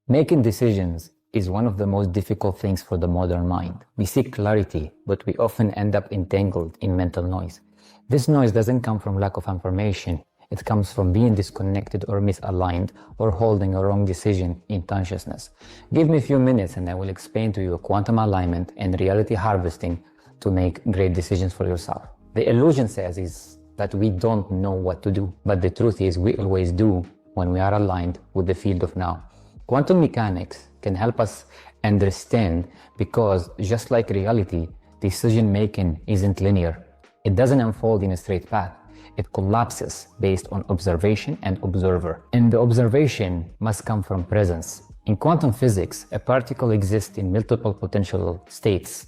Making decisions is one of the most difficult things for the modern mind. We seek clarity, but we often end up entangled in mental noise. This noise doesn't come from lack of information. It comes from being disconnected or misaligned or holding a wrong decision in consciousness. Give me a few minutes and I will explain to you quantum alignment and reality harvesting to make great decisions for yourself. The illusion says is that we don't know what to do, but the truth is we always do when we are aligned with the field of now. Quantum mechanics can help us understand because just like reality, decision making isn't linear. It doesn't unfold in a straight path. It collapses based on observation and observer. And the observation must come from presence. In quantum physics, a particle exists in multiple potential states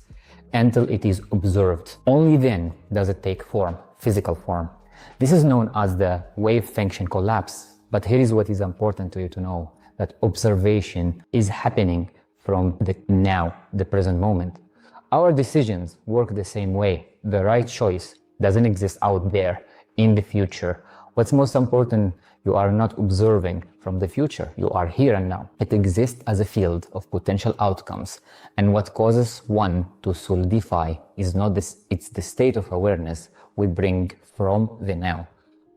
until it is observed. Only then does it take form, physical form. This is known as the wave function collapse. But here is what is important to you to know, that observation is happening from the now, the present moment. Our decisions work the same way. The right choice doesn't exist out there in the future. What's most important, you are not observing from the future. You are here and now. It exists as a field of potential outcomes. And what causes one to solidify is not this, it's the state of awareness we bring from the now.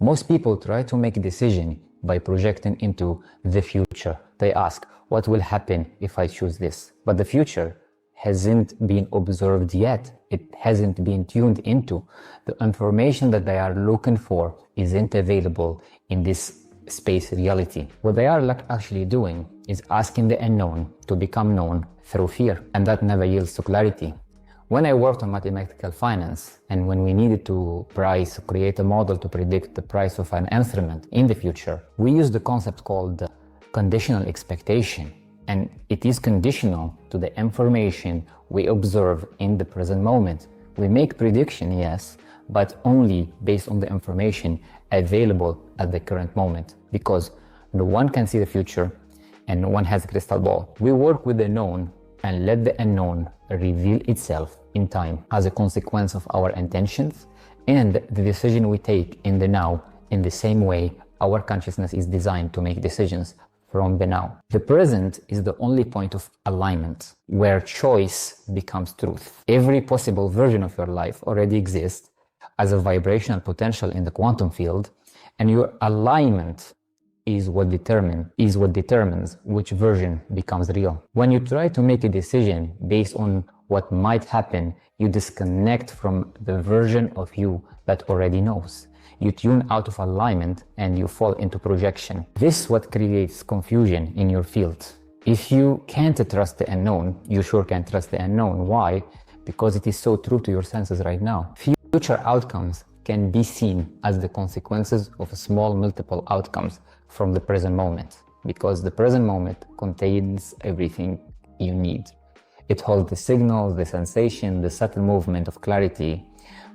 Most people try to make a decision by projecting into the future. They ask, what will happen if I choose this? But the future hasn't been observed yet. It hasn't been tuned into. The information that they are looking for isn't available in this space reality. What they are actually doing is asking the unknown to become known through fear, and that never yields to clarity. When I worked on mathematical finance, and when we needed to create a model to predict the price of an instrument in the future, we used the concept called conditional expectation. And it is conditional to the information we observe in the present moment. We make prediction, yes, but only based on the information available at the current moment, because no one can see the future and no one has a crystal ball. We work with the known and let the unknown reveal itself in time as a consequence of our intentions and the decision we take in the now. In the same way, our consciousness is designed to make decisions from the now. The present is the only point of alignment where choice becomes truth. Every possible version of your life already exists as a vibrational potential in the quantum field, and your alignment is what determines which version becomes real. When you try to make a decision based on what might happen, you disconnect from the version of you that already knows. You tune out of alignment and you fall into projection. This is what creates confusion in your field. If you can't trust the unknown, you sure can't trust the unknown. Why? Because it is so true to your senses right now. Future outcomes can be seen as the consequences of small multiple outcomes from the present moment, because the present moment contains everything you need. It holds the signals, the sensation, the subtle movement of clarity.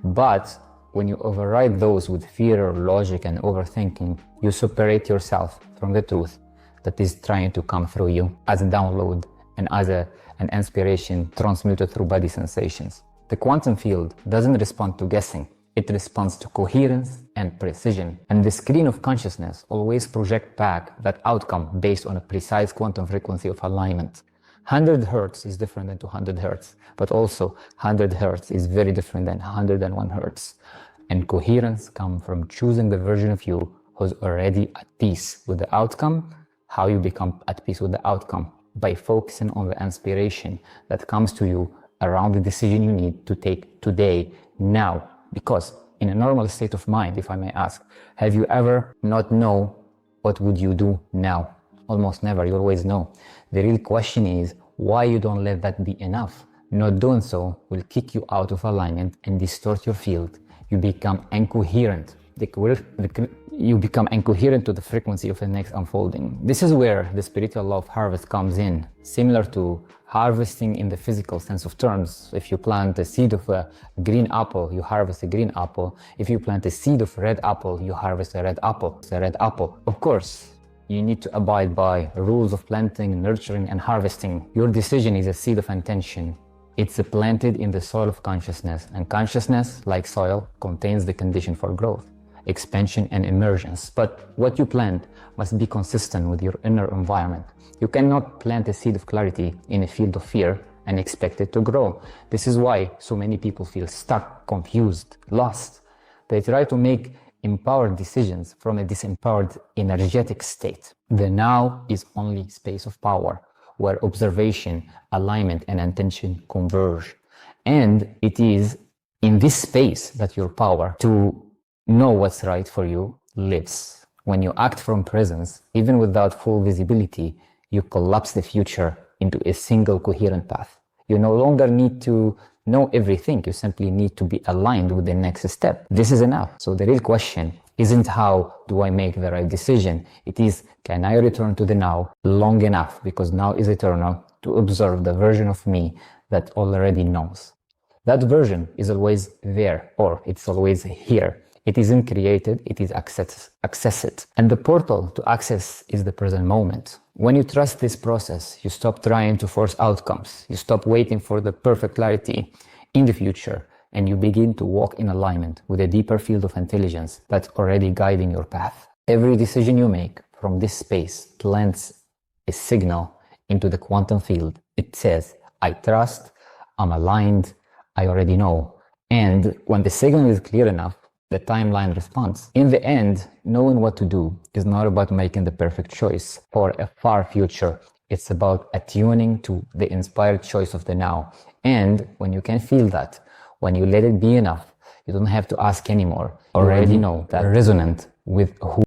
But when you override those with fear, logic, and overthinking, you separate yourself from the truth that is trying to come through you as a download and as an inspiration transmuted through body sensations. The quantum field doesn't respond to guessing. It responds to coherence and precision. And the screen of consciousness always projects back that outcome based on a precise quantum frequency of alignment. 100 hertz is different than 200 hertz, but also 100 hertz is very different than 101 hertz. And coherence comes from choosing the version of you who's already at peace with the outcome. How you become at peace with the outcome? By focusing on the inspiration that comes to you around the decision you need to take today, now. Because in a normal state of mind, if I may ask, have you ever not know what would you do now? Almost never, you always know. The real question is why you don't let that be enough. Not doing so will kick you out of alignment and distort your field. You become incoherent. You become incoherent to the frequency of the next unfolding. This is where the spiritual law of harvest comes in, similar to harvesting in the physical sense of terms. If you plant a seed of a green apple, you harvest a green apple. If you plant a seed of red apple, you harvest a red apple. Of course, you need to abide by rules of planting, nurturing, and harvesting. Your decision is a seed of intention. It's planted in the soil of consciousness, and consciousness, like soil, contains the condition for growth. expansion, and emergence. But what you plant must be consistent with your inner environment. You cannot plant a seed of clarity in a field of fear and expect it to grow. This is why so many people feel stuck, confused, lost. They try to make empowered decisions from a disempowered energetic state. The now is only space of power, where observation, alignment, and intention converge. And it is in this space that your power to know what's right for you lives. When you act from presence, even without full visibility, you collapse the future into a single coherent path. You no longer need to know everything, you simply need to be aligned with the next step. This is enough. So the real question isn't how do I make the right decision? It is, can I return to the now long enough, because now is eternal, to observe the version of me that already knows. That version is always there, or it's always here. It isn't created, it is accessed. And the portal to access is the present moment. When you trust this process, you stop trying to force outcomes. You stop waiting for the perfect clarity in the future, and you begin to walk in alignment with a deeper field of intelligence that's already guiding your path. Every decision you make from this space plants a signal into the quantum field. It says, I trust, I'm aligned, I already know. And when the signal is clear enough, the timeline responds. In the end, knowing what to do is not about making the perfect choice for a far future. It's about attuning to the inspired choice of the now. And when you can feel that, when you let it be enough, you don't have to ask anymore. Already know that resonant with who